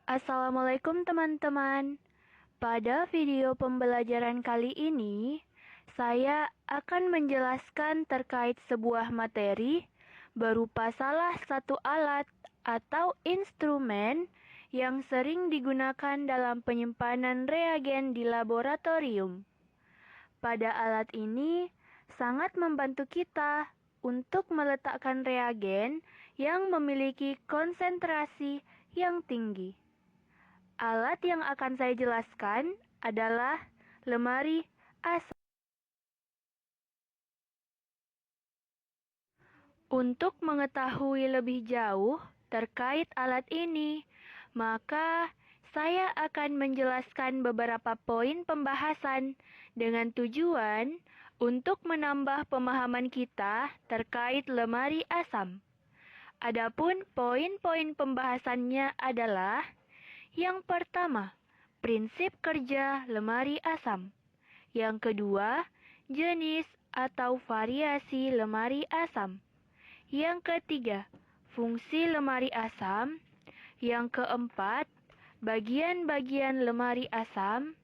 Assalamualaikum teman-teman. Pada video pembelajaran kali ini, saya akan menjelaskan terkait sebuah materi berupa salah satu alat atau instrumen yang sering digunakan dalam penyimpanan reagen di laboratorium. Pada alat ini sangat membantu kita untuk meletakkan reagen yang memiliki konsentrasi yang tinggi. Alat yang akan saya jelaskan adalah lemari asam. Untuk mengetahui lebih jauh terkait alat ini, maka saya akan menjelaskan beberapa poin pembahasan dengan tujuan untuk menambah pemahaman kita terkait lemari asam. Adapun poin-poin pembahasannya adalah: yang pertama, prinsip kerja lemari asam. Yang kedua, jenis atau variasi lemari asam. Yang ketiga, fungsi lemari asam. Yang keempat, bagian-bagian lemari asam.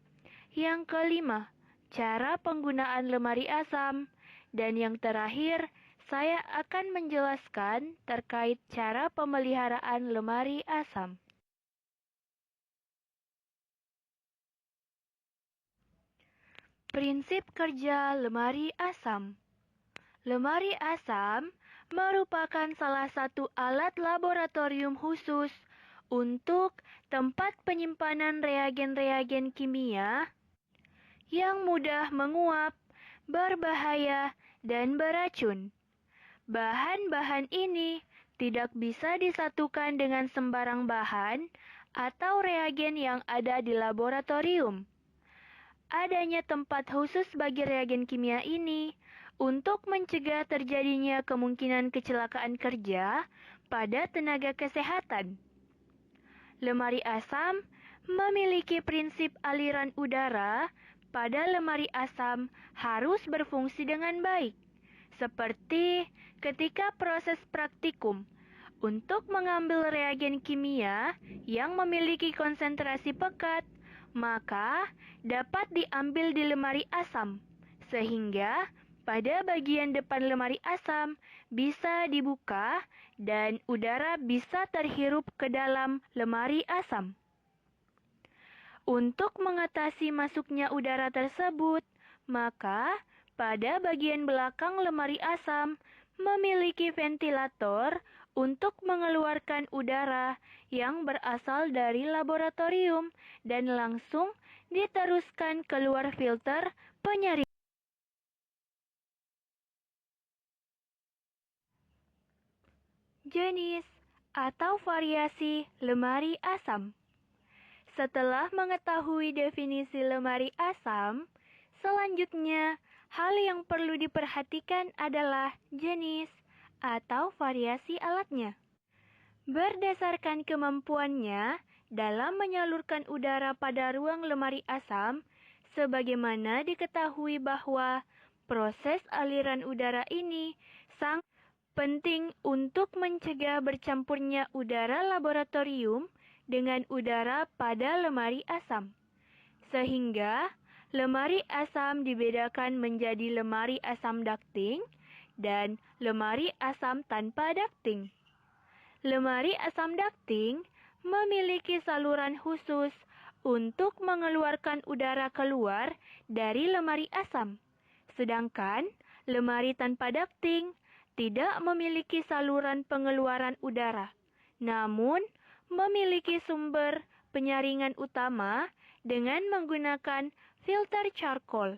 Yang kelima, cara penggunaan lemari asam. Dan yang terakhir, saya akan menjelaskan terkait cara pemeliharaan lemari asam. Prinsip kerja lemari asam. Lemari asam merupakan salah satu alat laboratorium khusus untuk tempat penyimpanan reagen-reagen kimia yang mudah menguap, berbahaya, dan beracun. Bahan-bahan ini tidak bisa disatukan dengan sembarang bahan atau reagen yang ada di laboratorium. Adanya tempat khusus bagi reagen kimia ini untuk mencegah terjadinya kemungkinan kecelakaan kerja pada tenaga kesehatan. Lemari asam memiliki prinsip aliran udara pada lemari asam harus berfungsi dengan baik, seperti ketika proses praktikum untuk mengambil reagen kimia yang memiliki konsentrasi pekat, maka dapat diambil di lemari asam, sehingga pada bagian depan lemari asam bisa dibuka dan udara bisa terhirup ke dalam lemari asam. Untuk mengatasi masuknya udara tersebut, maka pada bagian belakang lemari asam memiliki ventilator untuk mengeluarkan udara yang berasal dari laboratorium dan langsung diteruskan keluar filter penyaring. Jenis atau variasi lemari asam. Setelah mengetahui definisi lemari asam, selanjutnya hal yang perlu diperhatikan adalah jenis atau variasi alatnya. Berdasarkan kemampuannya dalam menyalurkan udara pada ruang lemari asam, sebagaimana diketahui bahwa proses aliran udara ini sangat penting untuk mencegah bercampurnya udara laboratorium dengan udara pada lemari asam. Sehingga lemari asam dibedakan menjadi lemari asam ducting dan lemari asam tanpa ducting. Lemari asam ducting memiliki saluran khusus untuk mengeluarkan udara keluar dari lemari asam. Sedangkan lemari tanpa ducting tidak memiliki saluran pengeluaran udara, namun memiliki sumber penyaringan utama dengan menggunakan filter charcoal.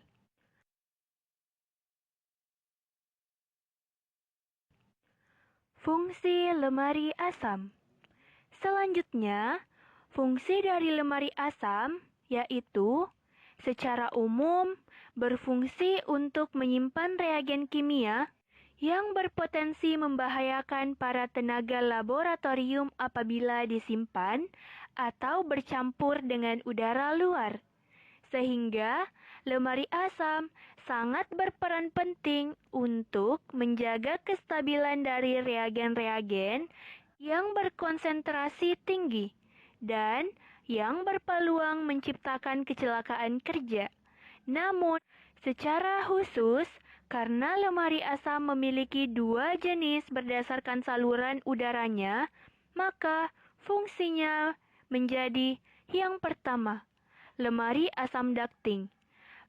Fungsi lemari asam. Selanjutnya, fungsi dari lemari asam yaitu secara umum berfungsi untuk menyimpan reagen kimia yang berpotensi membahayakan para tenaga laboratorium apabila disimpan atau bercampur dengan udara luar. Sehingga lemari asam sangat berperan penting untuk menjaga kestabilan dari reagen-reagen yang berkonsentrasi tinggi dan yang berpeluang menciptakan kecelakaan kerja. Namun, secara khusus, karena lemari asam memiliki dua jenis berdasarkan saluran udaranya, maka fungsinya menjadi yang pertama, lemari asam ducting.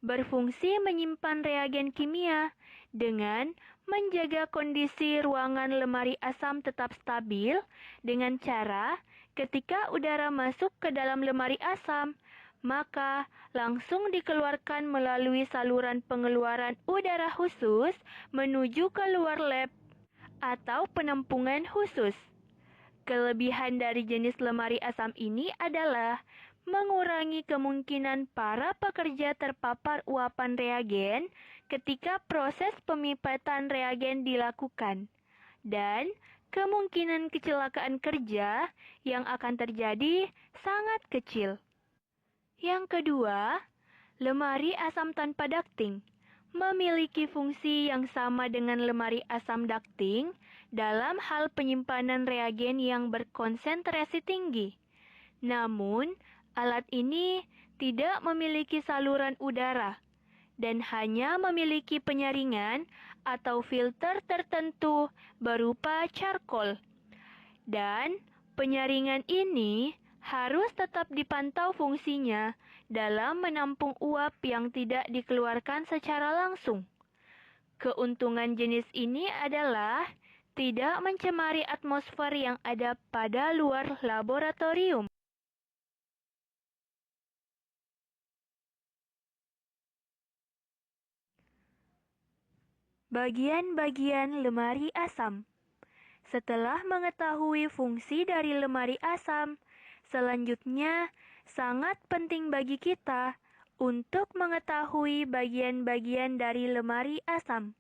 Berfungsi menyimpan reagen kimia dengan menjaga kondisi ruangan lemari asam tetap stabil dengan cara ketika udara masuk ke dalam lemari asam, maka langsung dikeluarkan melalui saluran pengeluaran udara khusus menuju ke luar lab atau penampungan khusus. Kelebihan dari jenis lemari asam ini adalah mengurangi kemungkinan para pekerja terpapar uapan reagen ketika proses pemipatan reagen dilakukan, dan kemungkinan kecelakaan kerja yang akan terjadi sangat kecil. Yang kedua, lemari asam tanpa ducting memiliki fungsi yang sama dengan lemari asam ducting dalam hal penyimpanan reagen yang berkonsentrasi tinggi. Namun, alat ini tidak memiliki saluran udara dan hanya memiliki penyaringan atau filter tertentu berupa charcoal. Dan penyaringan ini harus tetap dipantau fungsinya dalam menampung uap yang tidak dikeluarkan secara langsung. Keuntungan jenis ini adalah tidak mencemari atmosfer yang ada pada luar laboratorium. Bagian-bagian lemari asam. Setelah mengetahui fungsi dari lemari asam, selanjutnya sangat penting bagi kita untuk mengetahui bagian-bagian dari lemari asam.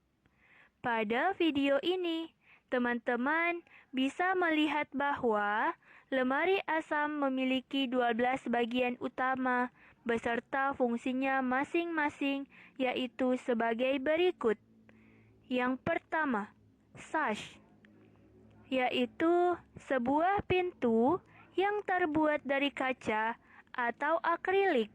Pada video ini, teman-teman bisa melihat bahwa lemari asam memiliki 12 bagian utama beserta fungsinya masing-masing, yaitu sebagai berikut. Yang pertama, sash, yaitu sebuah pintu yang terbuat dari kaca atau akrilik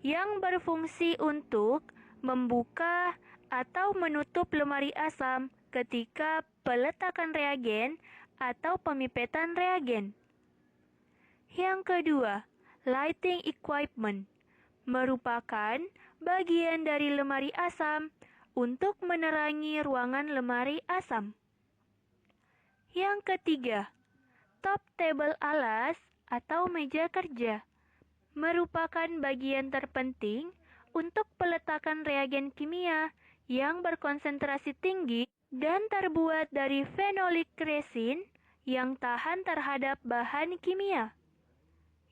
yang berfungsi untuk membuka atau menutup lemari asam ketika peletakan reagen atau pemipetan reagen. Yang kedua, lighting equipment merupakan bagian dari lemari asam untuk menerangi ruangan lemari asam. Yang ketiga, top table alas atau meja kerja merupakan bagian terpenting untuk peletakan reagen kimia yang berkonsentrasi tinggi dan terbuat dari phenolic resin yang tahan terhadap bahan kimia.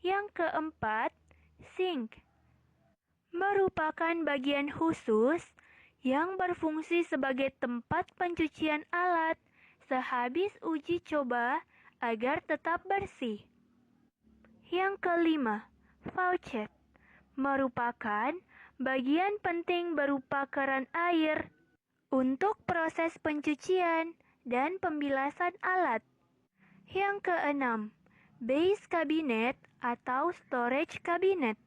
Yang keempat, sink merupakan bagian khusus yang berfungsi sebagai tempat pencucian alat sehabis uji coba agar tetap bersih. Yang kelima, faucet merupakan bagian penting berupa keran air untuk proses pencucian dan pembilasan alat. Yang keenam, base cabinet atau storage cabinet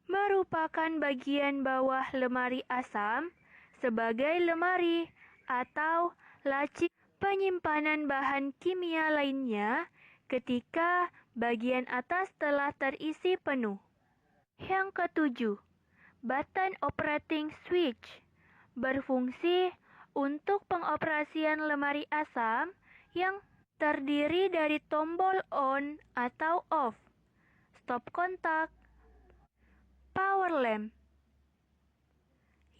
merupakan bagian bawah lemari asam sebagai lemari atau laci penyimpanan bahan kimia lainnya ketika bagian atas telah terisi penuh. Yang ketujuh, button operating switch berfungsi untuk pengoperasian lemari asam yang terdiri dari tombol on atau off, stop kontak, power lamp.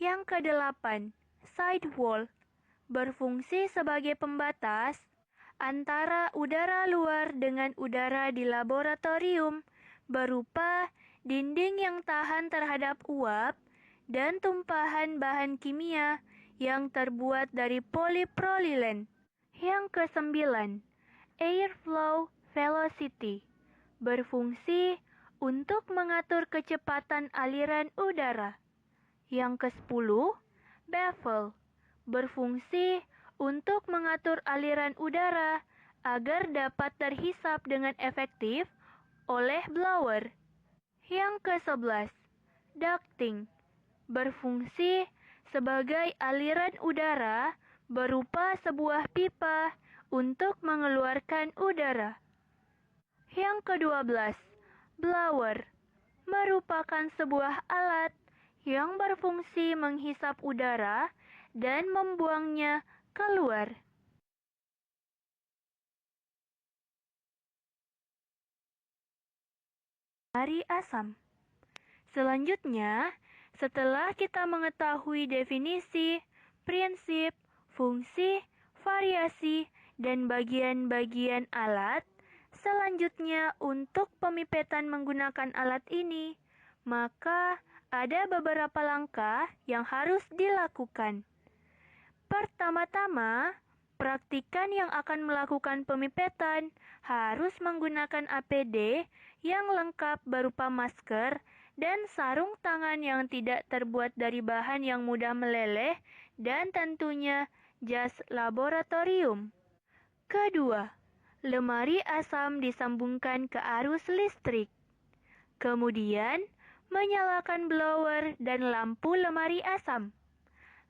Yang kedelapan, sidewall berfungsi sebagai pembatas antara udara luar dengan udara di laboratorium berupa dinding yang tahan terhadap uap dan tumpahan bahan kimia yang terbuat dari polipropilen. Yang kesembilan, airflow velocity berfungsi untuk mengatur kecepatan aliran udara. Yang ke-10, baffle berfungsi untuk mengatur aliran udara agar dapat terhisap dengan efektif oleh blower. Yang ke-11, ducting, berfungsi sebagai aliran udara berupa sebuah pipa untuk mengeluarkan udara. Yang ke-12, blower, merupakan sebuah alat yang berfungsi menghisap udara dan membuangnya keluar. Lemari asam. Selanjutnya, setelah kita mengetahui definisi, prinsip, fungsi, variasi, dan bagian-bagian alat, selanjutnya untuk pemipetan menggunakan alat ini, maka ada beberapa langkah yang harus dilakukan. Pertama-tama, praktikan yang akan melakukan pemipetan harus menggunakan APD yang lengkap berupa masker dan sarung tangan yang tidak terbuat dari bahan yang mudah meleleh dan tentunya jas laboratorium. Kedua, lemari asam disambungkan ke arus listrik. Kemudian, menyalakan blower dan lampu lemari asam.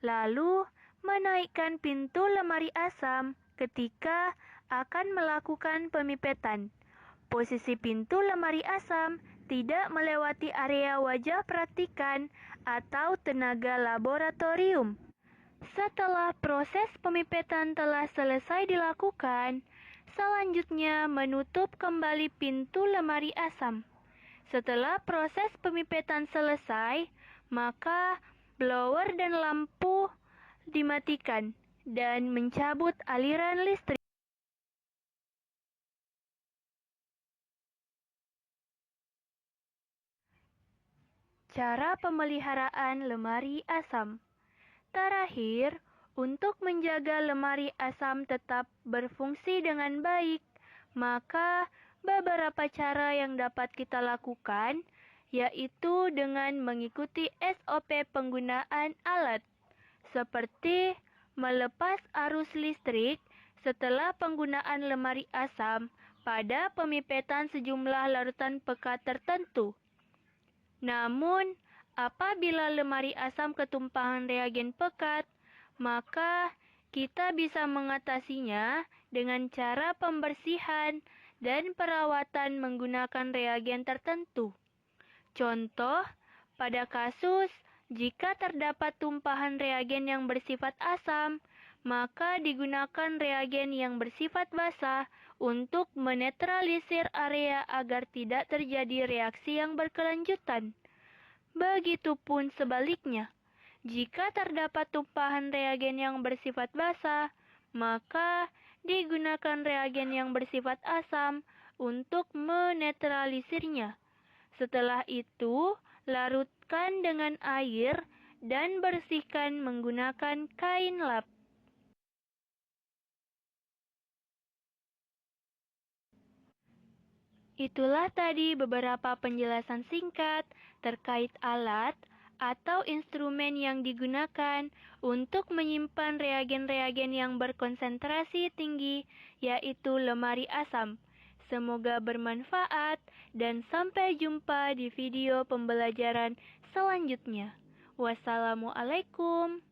Lalu, menaikkan pintu lemari asam ketika akan melakukan pemipetan. Posisi pintu lemari asam tidak melewati area wajah praktikan atau tenaga laboratorium. Setelah proses pemipetan telah selesai dilakukan, selanjutnya menutup kembali pintu lemari asam. Setelah proses pemipetan selesai, maka blower dan lampu dimatikan dan mencabut aliran listrik. Cara pemeliharaan lemari asam. Terakhir, untuk menjaga lemari asam tetap berfungsi dengan baik, maka beberapa cara yang dapat kita lakukan, yaitu dengan mengikuti SOP penggunaan alat, seperti melepas arus listrik setelah penggunaan lemari asam pada pemipetan sejumlah larutan pekat tertentu. Namun, apabila lemari asam ketumpahan reagen pekat, maka kita bisa mengatasinya dengan cara pembersihan dan perawatan menggunakan reagen tertentu. Contoh, pada kasus jika terdapat tumpahan reagen yang bersifat asam, maka digunakan reagen yang bersifat basah untuk menetralisir area agar tidak terjadi reaksi yang berkelanjutan. Begitupun sebaliknya, jika terdapat tumpahan reagen yang bersifat basah, maka digunakan reagen yang bersifat asam untuk menetralisirnya. Setelah itu, larutkan dengan air dan bersihkan menggunakan kain lap. Itulah tadi beberapa penjelasan singkat terkait alat atau instrumen yang digunakan untuk menyimpan reagen-reagen yang berkonsentrasi tinggi, yaitu lemari asam. Semoga bermanfaat dan sampai jumpa di video pembelajaran selanjutnya. Wassalamualaikum.